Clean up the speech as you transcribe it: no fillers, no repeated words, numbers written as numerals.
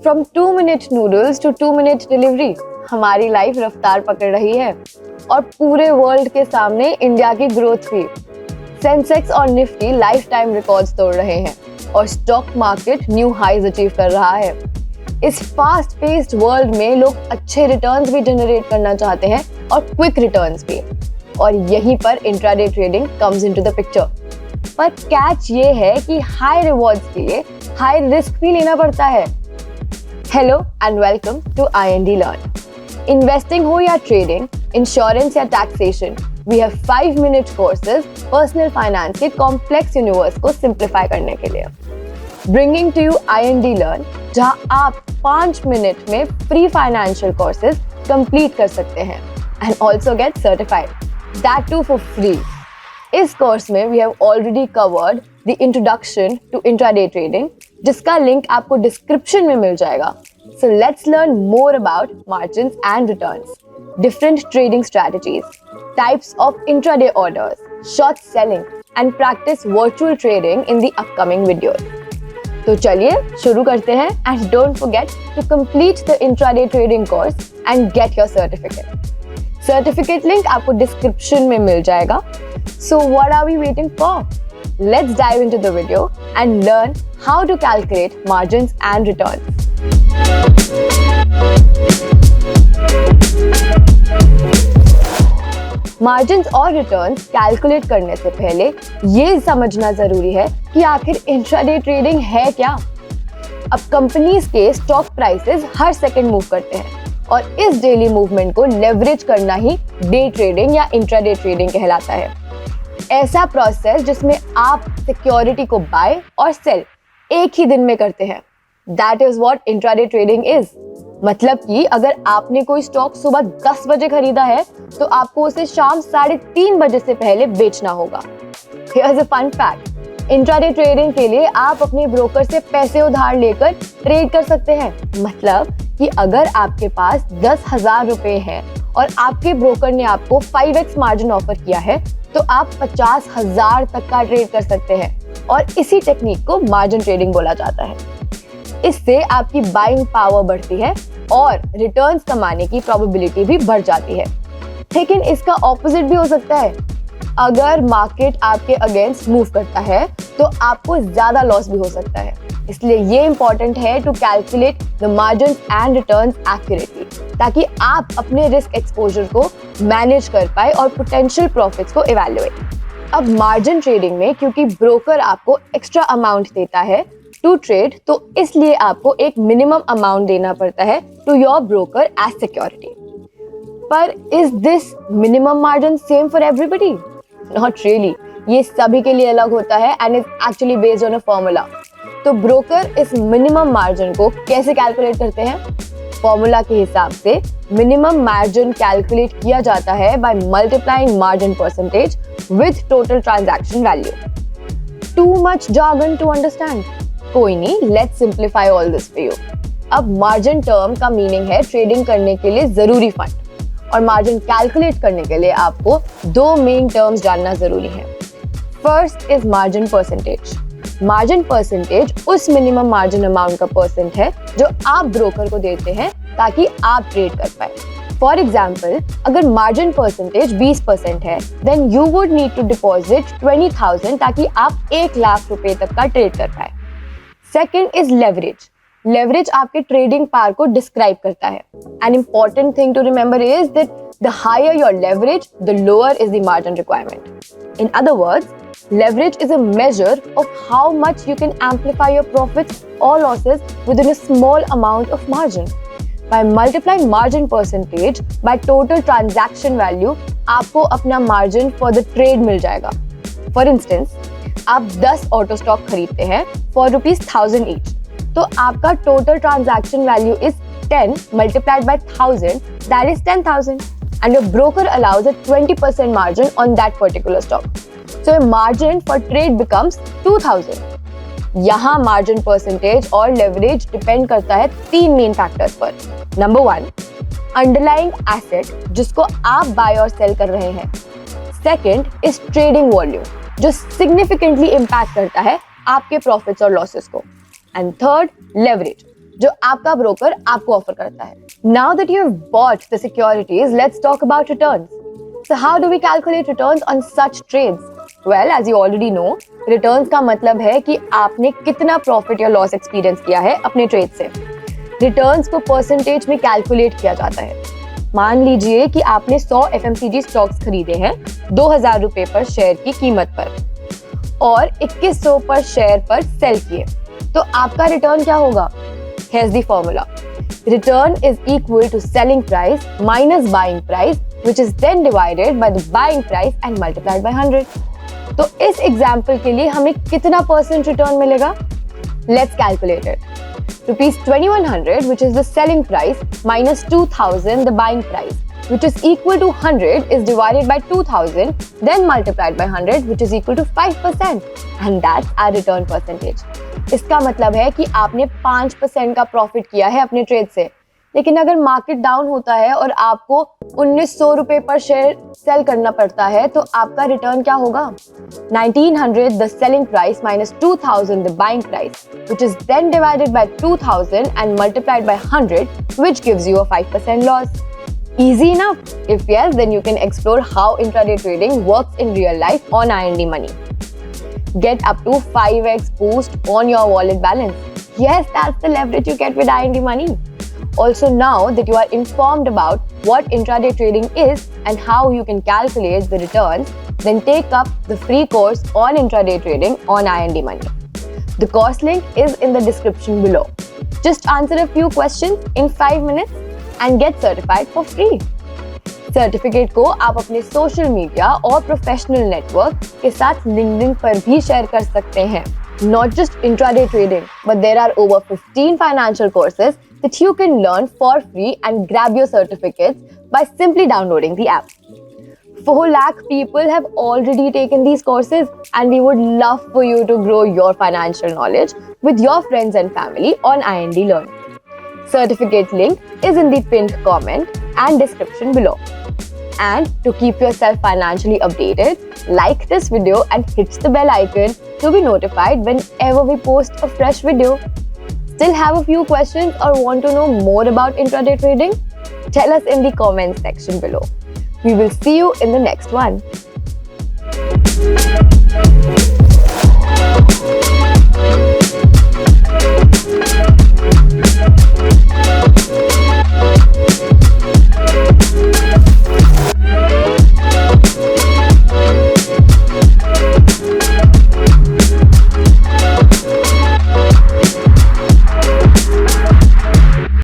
From 2-minute noodles to 2-minute delivery हमारी life रफ्तार पकड़ रही है और पूरे वर्ल्ड के सामने इंडिया की ग्रोथ भी। सेंसेक्स और निफ्टी लाइफ टाइम रिकॉर्ड्स तोड़ रहे हैं और stock market new highs achieve कर रहा है। इस फास्ट पेस्ड वर्ल्ड में लोग अच्छे रिटर्न्स भी जनरेट करना चाहते हैं और क्विक रिटर्न्स भी, और यहीं पर intraday trading comes into the picture. पर कैच ये है कि हाई रिवॉर्ड्स के लिए हाई रिस्क भी लेना पड़ता है। Hello and welcome to IND लर्न। इन्वेस्टिंग हो या ट्रेडिंग, इंश्योरेंस या taxation, we have 5-minute courses personal finance के कॉम्प्लेक्स यूनिवर्स को सिंप्लीफाई करने के लिए। ब्रिंगिंग टू यू IND लर्न, जहां आप 5 मिनट में फ्री फाइनेंशियल कोर्सेज कंप्लीट कर सकते हैं and also get certified, that too for free. इस कोर्स में we have already covered the introduction to intraday trading, जिसका लिंक आपको डिस्क्रिप्शन में मिल जाएगा। So let's learn more about margins and returns, different trading strategies, types of intraday orders, short selling, and practice virtual trading in the upcoming videos. तो चलिए शुरू करते हैं and don't forget to complete the intraday trading course and get your certificate. Certificate link आपको description में मिल जाएगा. So what are we waiting for? Let's dive into the video and learn how to calculate margins and returns. Margins और returns calculate करने से पहले ये समझना जरूरी है कि आखिर इंट्राडे ट्रेडिंग है क्या। अब कंपनीज के स्टॉक प्राइसेस हर सेकंड मूव करते हैं और इस डेली मूवमेंट को लेवरेज करना ही डे ट्रेडिंग या इंट्राडे ट्रेडिंग कहलाता है। ऐसा प्रोसेस जिसमें आप सिक्योरिटी को बाय और सेल एक ही दिन में करते हैं, that is what intraday trading is. मतलब कि अगर आपने कोई स्टॉक सुबह 10 बजे खरीदा है तो आपको उसे शाम 3:30 बजे से पहले बेचना होगा। Here's a fun fact. Intraday trading के लिए आप अपने ब्रोकर से पैसे उधार लेकर ट्रेड कर सकते हैं। मतलब कि अगर आपके पास 10,000 रुपए हैं और आपके ब्रोकर ने आपको 5x मार्जिन ऑफर किया है तो आप 50,000 तक का ट्रेड कर सकते हैं, और इसी टेक्निक को मार्जिन ट्रेडिंग बोला जाता है। इससे आपकी बाइंग पावर बढ़ती है और रिटर्न्स कमाने की प्रोबेबिलिटी भी बढ़ जाती है। लेकिन इसका ऑपोजिट भी हो सकता है। अगर मार्केट आपके अगेंस्ट मूव करता है तो आपको ज्यादा लॉस भी हो सकता है। इसलिए ये इंपॉर्टेंट है to calculate the margins and returns accurately, ताकि आप अपने रिस्क एक्सपोजर को मैनेज कर पाए और पोटेंशियल प्रॉफिट्स को इवैल्यूएट। अब मार्जिन ट्रेडिंग में क्योंकि ब्रोकर आपको एक्स्ट्रा अमाउंट देता है टू ट्रेड, तो इसलिए आपको एक मिनिमम अमाउंट देना पड़ता है to your broker as security. पर is this minimum margin same for everybody? Not really. ये सभी के लिए अलग होता है and is actually based on a formula. तो ब्रोकर इस मिनिमम मार्जिन को कैसे कैलकुलेट करते हैं? फॉर्मूला के हिसाब से मिनिमम मार्जिन कैलकुलेट किया जाता है by multiplying margin percentage with total transaction value. Too much jargon to understand? कोई नहीं, let's simplify all this for you. अब मार्जिन टर्म का मीनिंग है ट्रेडिंग करने के लिए जरूरी फंड, और मार्जिन कैलकुलेट करने के लिए आपको 2 मेन टर्म्स जानना जरूरी है। First is margin percentage. Margin percentage उस मिनिमम मार्जिन अमाउंट का परसेंट है जो आप ब्रोकर को देते हैं ताकि आप ट्रेड कर पाए। फॉर एग्जाम्पल, अगर मार्जिन परसेंटेज 20% है, then you would need to deposit 20,000 ताकि आप 1 लाख रुपए तक का ट्रेड कर पाए। Second is leverage. लेवरेज आपके ट्रेडिंग पावर को डिस्क्राइब करता है। An important thing to remember is that the higher your leverage, the lower is the margin requirement. In other words, leverage is a measure of how much you can amplify your profits or losses within a small amount of margin. By multiplying margin percentage by total transaction value, आपको अपना margin for the trade मिल जाएगा। For instance, आप 10 auto stock खरीदते हैं for ₹1000 each, तो आपका total transaction value is 10 multiplied by 1000, that is 10,000, and your broker allows a 20% margin on that particular stock. So a margin for trade becomes 2000. यहाँ margin percentage और leverage depend करता है 3 main factors पर। Number 1, underlying asset जिसको आप bye और cell कर रहे हैं। सेकंड इज ट्रेडिंग वॉल्यूम जो सिग्निफिकेंटली इम्पैक्ट करता है आपके प्रॉफिट्स और लॉसेस को। एंड थर्ड, लेवरेज जो आपका ब्रोकर आपको ऑफर करता है. Now that you have bought the securities, let's talk about returns. So how do we calculate returns on such trades? Well, as you already know, returns का मतलब है कि आपने कितना प्रॉफिट या लॉस एक्सपीरियंस किया है अपने ट्रेड से. रिटर्न्स को परसेंटेज में कैलकुलेट किया जाता है. मान लीजिए कि आपने 100 FMCG स्टॉक्स खरीदे हैं 2000 रुपए पर शेयर की कीमत पर और 2100 पर शेयर पर सेल किए, तो आपका रिटर्न क्या होगा? Here's the formula. Return is equal to selling price minus buying price, which is then divided by the buying price and multiplied by 100. तो इस एग्जाम्पल के लिए हमें कितना परसेंट रिटर्न मिलेगा? Let's calculate it. Rupees 2100, which is the selling price, minus 2000, the buying price, which is equal to 100, is divided by 2000, then multiplied by 100, which is equal to 5%. And that's our return percentage. इसका मतलब है कि आपने 5% का profit किया है अपने trade से. लेकिन अगर मार्केट डाउन होता है और आपको 1900 रुपए पर शेयर सेल करना पड़ता है, तो आपका रिटर्न क्या होगा? 1900 the selling price minus 2000 the buying price, which is then divided by 2000 and multiplied by 100, which gives you a 5% loss. Easy enough? If yes, then you can explore how intraday trading works in real life on IND Money. Get up to 5x boost on your wallet balance. Yes, that's the leverage you get with IND Money. Also, now that you are informed about what intraday trading is and how you can calculate the returns, then take up the free course on intraday trading on IND Money. The course link is in the description below. Just answer a few questions in 5 minutes and get certified for free. Certificate को आप अपने social media और professional network के साथ LinkedIn पर भी share कर सकते हैं. Not just intraday trading, but there are over 15 financial courses that you can learn for free and grab your certificates by simply downloading the app. 4 lakh people have already taken these courses, and we would love for you to grow your financial knowledge with your friends and family on IND Learn. Certificate link is in the pinned comment and description below. And to keep yourself financially updated, like this video and hit the bell icon to be notified whenever we post a fresh video. Still have a few questions or want to know more about intraday trading? Tell us in the comments section below. We will see you in the next one.